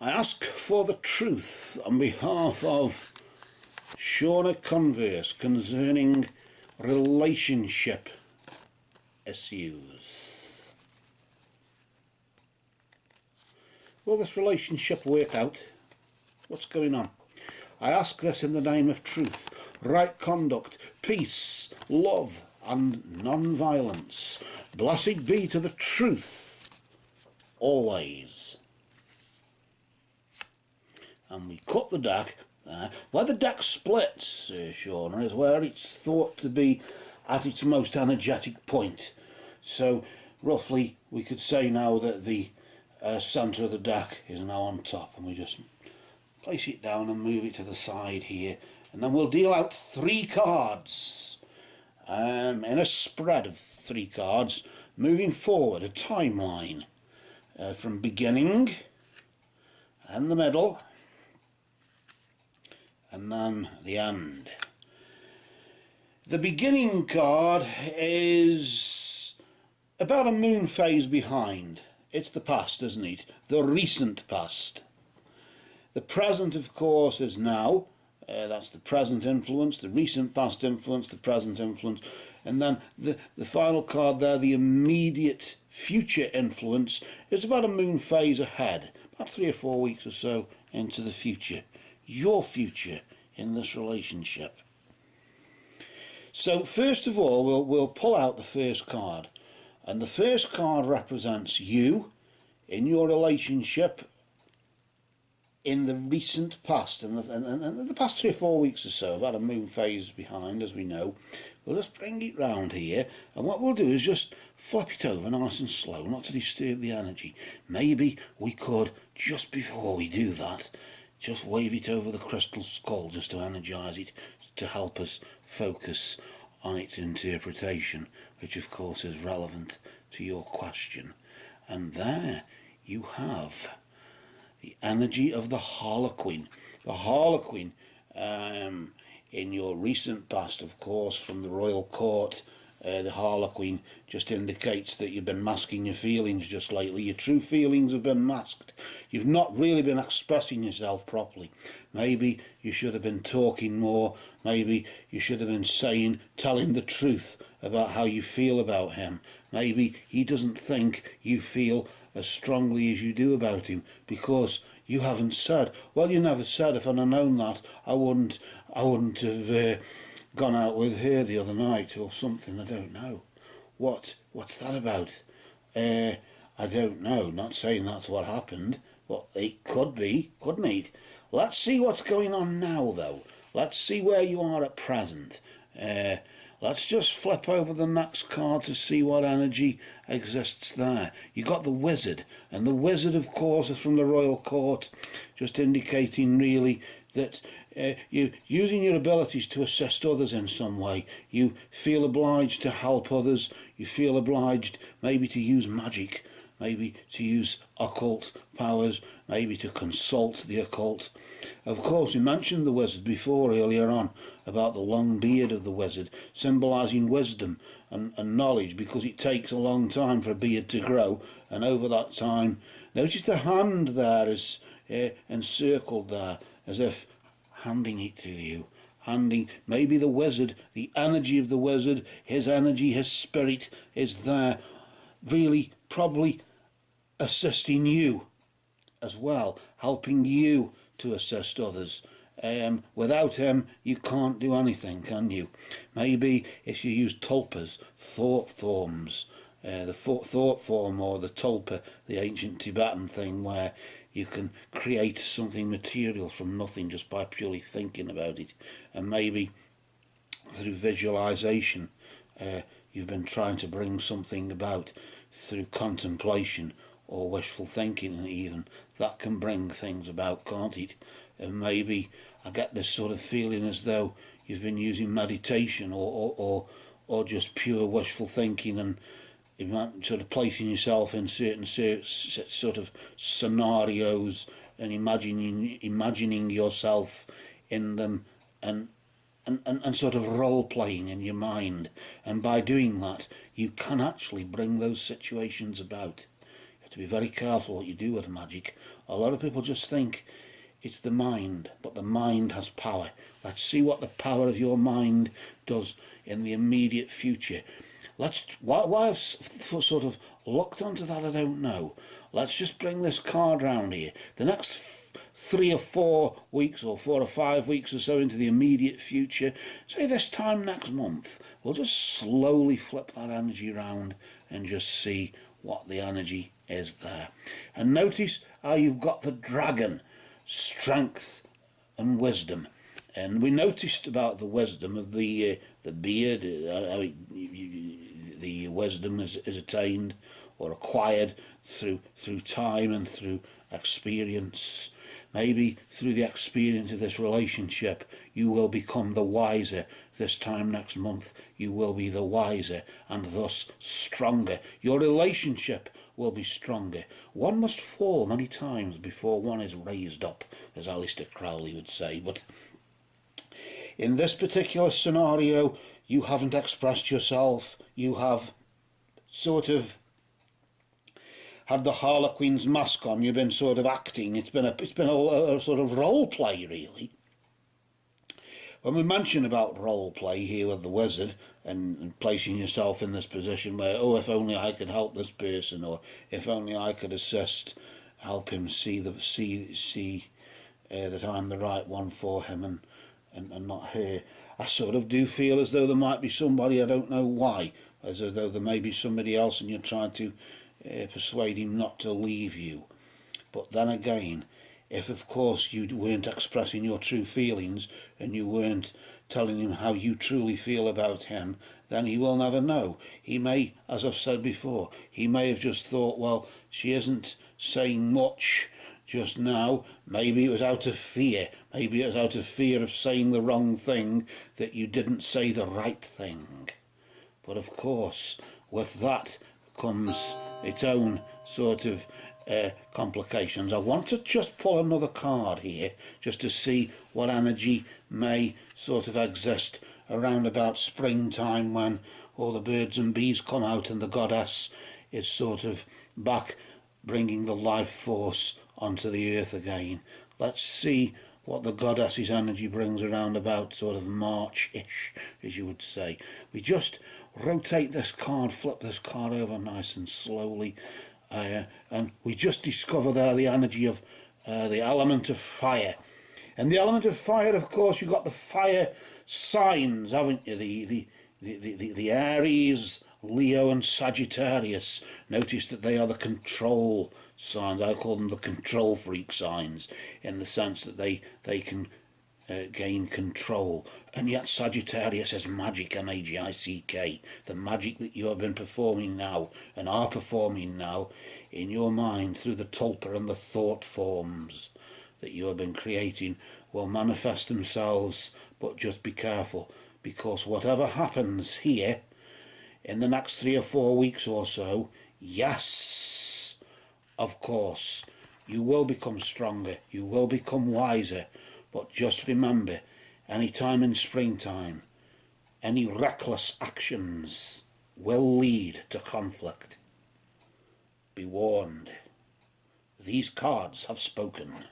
I ask for the truth on behalf of Shawna Converse concerning relationship issues. Will this relationship work out? What's going on? I ask this in the name of truth, right conduct, peace, love and non-violence. Blessed be to the truth always. And we cut the deck. Where the deck splits, Shawna, is where it's thought to be at its most energetic point. So roughly we could say now that the centre of the deck is now on top, and we just place it down and move it to the side here, and then we'll deal out 3 cards in a spread of 3 cards, moving forward, a timeline from beginning and the middle and then the end. The beginning card is about a moon phase behind. It's the past, isn't it? The recent past. The present, of course, is now. That's the present influence, the recent past influence, the present influence. And then the final card there, the immediate future influence, is about a moon phase ahead. About 3 or 4 weeks or so into the future. Your future in this relationship. So first of all, we'll pull out the first card. And the first card represents you in your relationship in the recent past, and the past 3 or 4 weeks or so, about a moon phase behind, as we know. We'll just bring it round here, and what we'll do is just flip it over nice and slow, not to disturb the energy. Maybe we could, just before we do that, just wave it over the crystal skull just to energise it, to help us focus on its interpretation, which of course is relevant to your question. And there you have the energy of the Harlequin. The Harlequin, in your recent past, of course, from the royal court, the Harlequin just indicates that you've been masking your feelings just lately. Your true feelings have been masked. You've not really been expressing yourself properly. Maybe you should have been talking more. Maybe you should have been telling the truth about how you feel about him. Maybe he doesn't think you feel as strongly as you do about him because you haven't said. Well, you never said. If I'd have known that, I wouldn't have gone out with her the other night or something. I don't know. What's that about? I don't know. Not saying that's what happened. Well, it could be, couldn't it? Let's see what's going on now, though. Let's see where you are at present. Let's just flip over the next card to see what energy exists there. You got the Wizard, and the Wizard, of course, is from the Royal Court, just indicating really that you using your abilities to assist others in some way. You feel obliged to help others. You feel obliged maybe to use magic, maybe to use occult powers, maybe to consult the occult. Of course, we mentioned the Wizard before earlier on about the long beard of the Wizard, symbolising wisdom and knowledge, because it takes a long time for a beard to grow, and over that time, notice the hand there is encircled there, as if handing it to you. Handing, maybe the Wizard, the energy of the Wizard, his energy, his spirit is there, really probably assisting you as well, helping you to assist others. Without him, you can't do anything, can you? Maybe if you use tulpas, thought forms, the thought form, or the tulpa, the ancient Tibetan thing where you can create something material from nothing just by purely thinking about it. And maybe through visualization, you've been trying to bring something about through contemplation or wishful thinking, even. That can bring things about, can't it? And maybe I get this sort of feeling as though you've been using meditation or just pure wishful thinking, and sort of placing yourself in certain sort of scenarios and imagining yourself in them, and sort of role-playing in your mind. And by doing that, you can actually bring those situations about. to be very careful what you do with magic. A lot of people just think it's the mind, but the mind has power. Let's see what the power of your mind does in the immediate future. Why I've sort of looked onto that, I don't know. Let's just bring this card round here. The next 3 or 4 weeks, or 4 or 5 weeks or so into the immediate future, say this time next month, we'll just slowly flip that energy round and just see what the energy is there. And notice how you've got the dragon, strength and wisdom. And we noticed about the wisdom of the beard, the wisdom is attained or acquired through time and through experience. Maybe through the experience of this relationship, you will become the wiser. This time next month, you will be the wiser and thus stronger. Your relationship will be stronger. One must fall many times before one is raised up, as Aleister Crowley would say. But in this particular scenario, you haven't expressed yourself. You have sort of had the Harlequin's mask on. You've been sort of acting. It's been a sort of role play, really. When we mention about role play here with the wizard and placing yourself in this position where, oh, if only I could help this person, or if only I could assist, help him see that I'm the right one for him and not her. I sort of do feel as though there might be somebody, I don't know why, as though there may be somebody else and you're trying to persuade him not to leave you. But then again, if of course you weren't expressing your true feelings and you weren't telling him how you truly feel about him, then he will never know. He may, as I've said before, he may have just thought, well, she isn't saying much just now. Maybe it was out of fear. Maybe it was out of fear of saying the wrong thing that you didn't say the right thing. But of course, with that comes its own sort of complications. I want to just pull another card here just to see what energy may sort of exist around about springtime, when all the birds and bees come out and the goddess is sort of back, bringing the life force onto the earth again. Let's see what the goddess's energy brings around about sort of March-ish, as you would say. We just rotate this card, flip this card over nice and slowly, and we just discover there the energy of the element of fire. And the element of fire, of course, you've got the fire signs, haven't you? The Aries, Leo and Sagittarius. Notice that they are the control signs. I call them the control freak signs, in the sense that they can gain control. And yet Sagittarius is magic, M-A-G-I-C-K, the magic that you have been performing now and are performing now in your mind through the tulpa and the thought forms that you have been creating will manifest themselves. But just be careful, because whatever happens here in the next 3 or 4 weeks or so, yes, of course, you will become stronger, you will become wiser. But just remember, any time in springtime, any reckless actions will lead to conflict. Be warned. These cards have spoken.